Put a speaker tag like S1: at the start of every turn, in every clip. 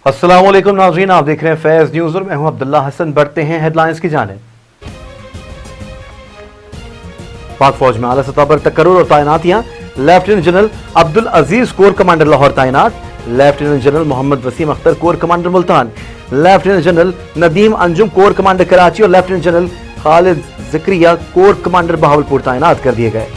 S1: अस्सलाम वालेकुम नाज़रीन, आप देख रहे हैं फैज़ न्यूज़ और मैं हूं अब्दुल्ला हसन। बढ़ते हैं हेडलाइंस की जानिब। पाक फौज में आला सतह पर तकर्रुर और तैनातियां। Lieutenant general Abdul Aziz corps commander Lahore तैनात। Lieutenant general Mohammad Waseem Akhtar corps commander Multan. Lieutenant general Nadeem Anjum corps commander Karachi और lieutenant general Khalid Zakaria corps commander Bahawalpur तैनात कर दिए गए।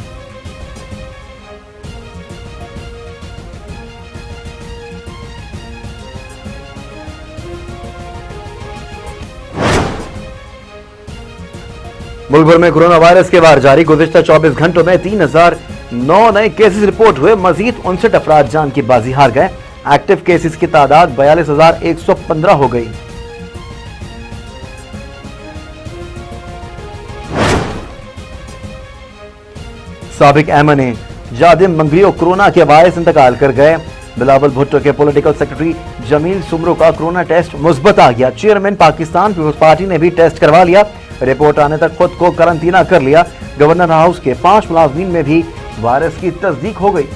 S1: मुल्क भर में कोरोना वायरस के वार जारी। गुज़िश्ता 24 घंटों में 3009 नए केसेस रिपोर्ट हुए। मजीद 59 अफराद जान की बाजी हार गए। एक्टिव केसेस की तादाद 42,115 हो गई। साबिक एमएनए जादिम मंगलियो कोरोना के वायरस इंतकाल कर गए। बिलावल भुट्टो के पॉलिटिकल सेक्रेटरी जमील सुमरो का कोरोना टेस्ट मुस्बत आ गया। चेयरमैन पाकिस्तान पीपल्स पार्टी ने भी टेस्ट करवा लिया। रिपोर्ट आने तक खुद को करंतना कर लिया। गवर्नर हाउस के 5 मुलाजमीन में भी वायरस की तस्दीक हो गई।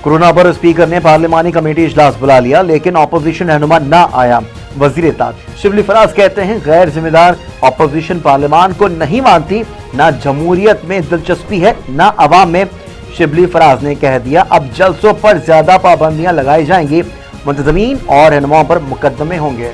S1: कोरोना पर स्पीकर ने पार्लिमानी कमेटी इजलास बुला लिया, लेकिन ऑपोजिशन रहनुमा ना आया। वजीर इत्तेफाक शिबली फराज कहते हैं गैर जिम्मेदार ऑपोजिशन पार्लियामान को नहीं मानती, ना जमहूरियत में दिलचस्पी है ना अवाम में। शिबली फराज ने कह दिया अब जलसों पर ज्यादा पाबंदियां लगाई जाएंगी, मुंतजमीन और रहनुमाओं पर मुकदमे होंगे।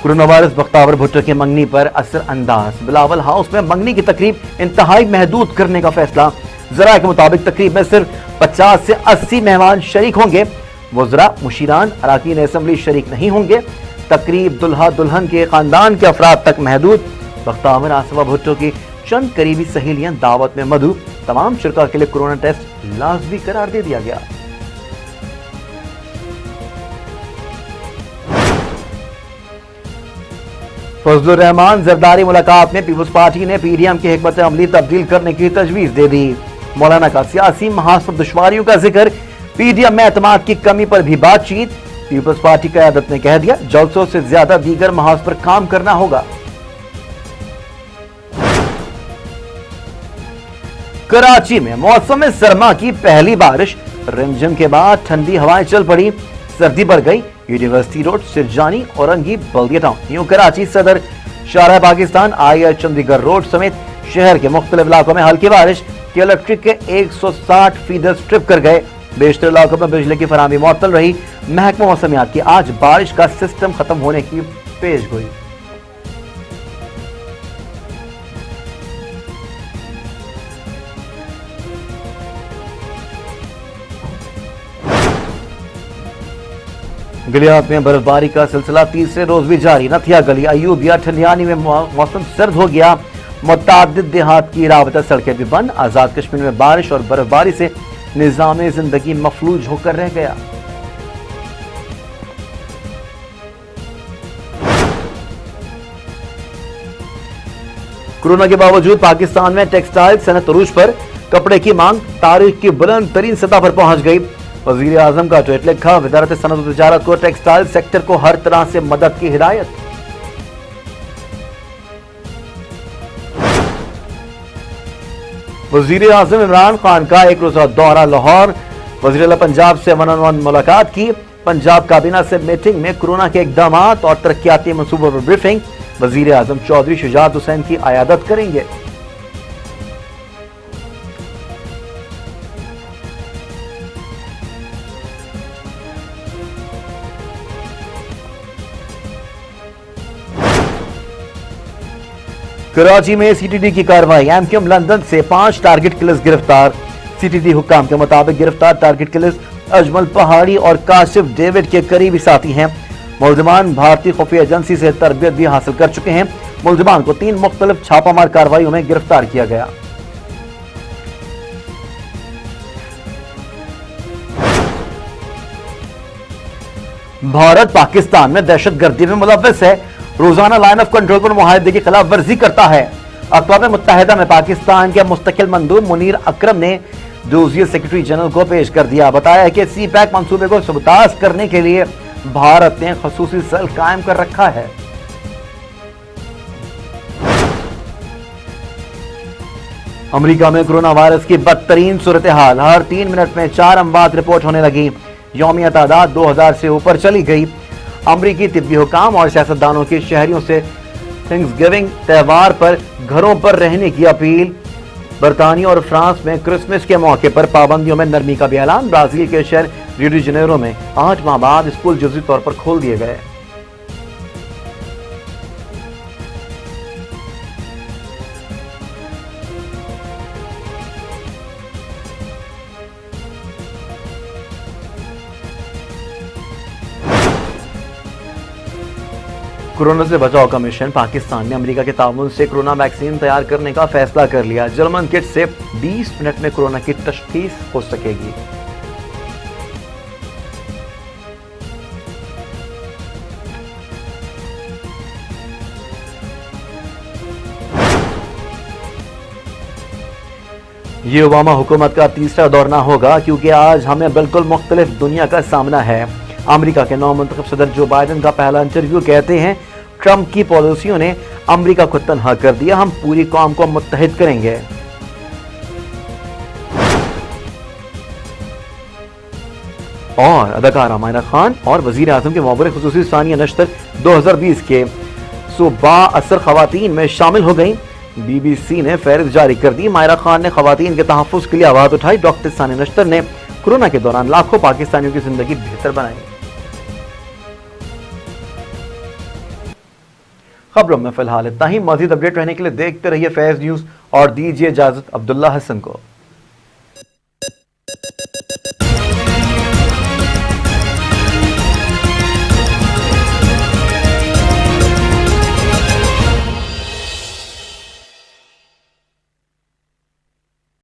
S1: कोरोना वायरस बख्तावर भुट्टो के मंगनी पर असर अंदाज। बिलावल हाउस में मंगनी की तकरीब इंतहाई महदूद करने का फैसला। जरा के मुताबिक तकरीब में सिर्फ 50 से 80 मेहमान शरीक होंगे। वज़रा, मुशीरान, अराकीन असेंबली शरीक नहीं होंगे। तकरीब दुल्हा दुल्हन के खानदान के अफराद तक महदूद। बख्तावर आसिफा भुट्टो की चंद करीबी सहेलियां दावत में मधु। तमाम शुरका के लिए कोरोना टेस्ट लाजमी करार दे दिया गया। फजलुर रहमान जरदारी मुलाकात में पीपल्स पार्टी ने पीडीएम की हिकमत अमली तब्दील करने की तजवीज दे दी। मौलाना का सियासी महाज पर दुश्वारियों का जिक्र। पीडीएम में एतमाद की कमी पर भी बातचीत। पीपल्स पार्टी क़यादत ने कह दिया जलसों से ज्यादा दीगर महाज पर काम करना होगा। कराची में मौसम सरमा की पहली बारिश। रिमझिम के बाद ठंडी हवाएं चल पड़ी, सर्दी बढ़ गई। यूनिवर्सिटी रोड, सिरजानी, औरंगी, बल्दिया टाउन, न्यू कराची सदर, शाहराह पाकिस्तान, आईआई चंडीगढ़ रोड समेत शहर के मुख्तलिफ इलाकों में हल्की बारिश के इलेक्ट्रिक के 160 फीडर स्ट्रिप कर गए। बेशतर इलाकों में बिजली की फराहमी मुअत्तल रही। महकमा मौसमियात की आज बारिश का सिस्टम खत्म होने की पेश गोई। गलियात में बर्फबारी का सिलसिला तीसरे रोज भी जारी। नथिया गली, अयूबिया, ठंडियानी में मौसम सर्द हो गया। मुतादिद देहात की राबता सड़कें भी बंद। आजाद कश्मीर में बारिश और बर्फबारी से निजाम जिंदगी मफलूज होकर रह गया। कोरोना के बावजूद पाकिस्तान में टेक्सटाइल सनत अरूज पर। कपड़े की मांग तारीख की बुलंद तरीन सतह पर पहुंच गई। वजीर आजम का ट्वीट लिखा, वजारत सनत और तिजारत को टेक्सटाइल सेक्टर को हर तरह से मदद की हिदायत। वजीर आजम इमरान खान का एक रोजा दौरा लाहौर। वजीर आला पंजाब से 1-on-1 मुलाकात की। पंजाब काबीना से मीटिंग में कोरोना के इकदाम और तरक्याती मनसूबों पर ब्रीफिंग। वजीर आजम चौधरी शुजात हुसैन की अयादत करेंगे। कराची में सीटीडी की कार्रवाई। एमक्यूएम लंदन से 5 टारगेट किलर्स गिरफ्तार। सीटीडी हुक्काम के मुताबिक गिरफ्तार टारगेट किलर्स अजमल पहाड़ी और काशिफ डेविड के करीबी साथी हैं। मुलजिमान भारतीय खुफिया एजेंसी से तरबियत भी हासिल कर चुके हैं। मुलजिमान को 3 मुख्तलिफ छापामार कार्रवाइयों में गिरफ्तार किया गया। भारत पाकिस्तान में दहशतगर्दी में मुलव्वस है। रोजाना लाइन ऑफ कंट्रोल पर मुआहदे की खिलाफ वर्जी करता है। अक़वाम मुत्तहिदा में पाकिस्तान के मुस्तकिल मंदूब मुनीर अकरम ने डोजियर सेक्रेटरी जनरल को पेश कर दिया। बताया कि सी पैक मंसूबे को सबताज करने के लिए भारत ने खसूसी सेल कायम कर रखा है। अमेरिका में कोरोना वायरस की बदतरीन सूरत हाल, हर 3 मिनट में 4 अमवात रिपोर्ट होने लगी। यौमिया तादाद 2000 से ऊपर चली गई। अमरीकी तिब्बी हुकाम और सियासतदानों की शहरियों से थैंक्सगिविंग त्यौहार पर घरों पर रहने की अपील। बरतानिया और फ्रांस में क्रिसमस के मौके पर पाबंदियों में नरमी का भी ऐलान। ब्राजील के शहर रियो डी जनेरो में 8 माह बाद स्कूल जुज़वी तौर पर खोल दिए गए। कोरोना से बचाव का मिशन पाकिस्तान ने अमेरिका के ताउन से कोरोना वैक्सीन तैयार करने का फैसला कर लिया। जर्मन किट से 20 मिनट में कोरोना की तशखीस हो सकेगी। ये ओबामा हुकूमत का तीसरा दौर ना होगा, क्योंकि आज हमें बिल्कुल मुख्तलिफ दुनिया का सामना है। अमेरिका के नौमुंतखब सदर जो बाइडेन का पहला इंटरव्यू, कहते हैं ट्रंप की पॉलिसियों ने अमेरिका को तन्हा कर दिया, हम पूरी कौम को मुत्तहिद करेंगे। और अदाकारा मायरा खान और वजीर आजम के मोहब्बत खुसूसी सानिया नश्तर 2020 के सुबह असर खवातीन में शामिल हो गई। BBC ने फहरिस्त जारी कर दी। मायरा खान ने खवातीन के तहफ़्फ़ुज़ के लिए आवाज़ उठाई। डॉक्टर सानिया नश्तर ने कोरोना के दौरान लाखों पाकिस्तानियों की जिंदगी बेहतर बनाई। खबरों में फिलहाल इतना ही। मज़ीद अपडेट रहने के लिए देखते रहिए फैज़ न्यूज़ और दीजिए इजाज़त अब्दुल्ला हसन को।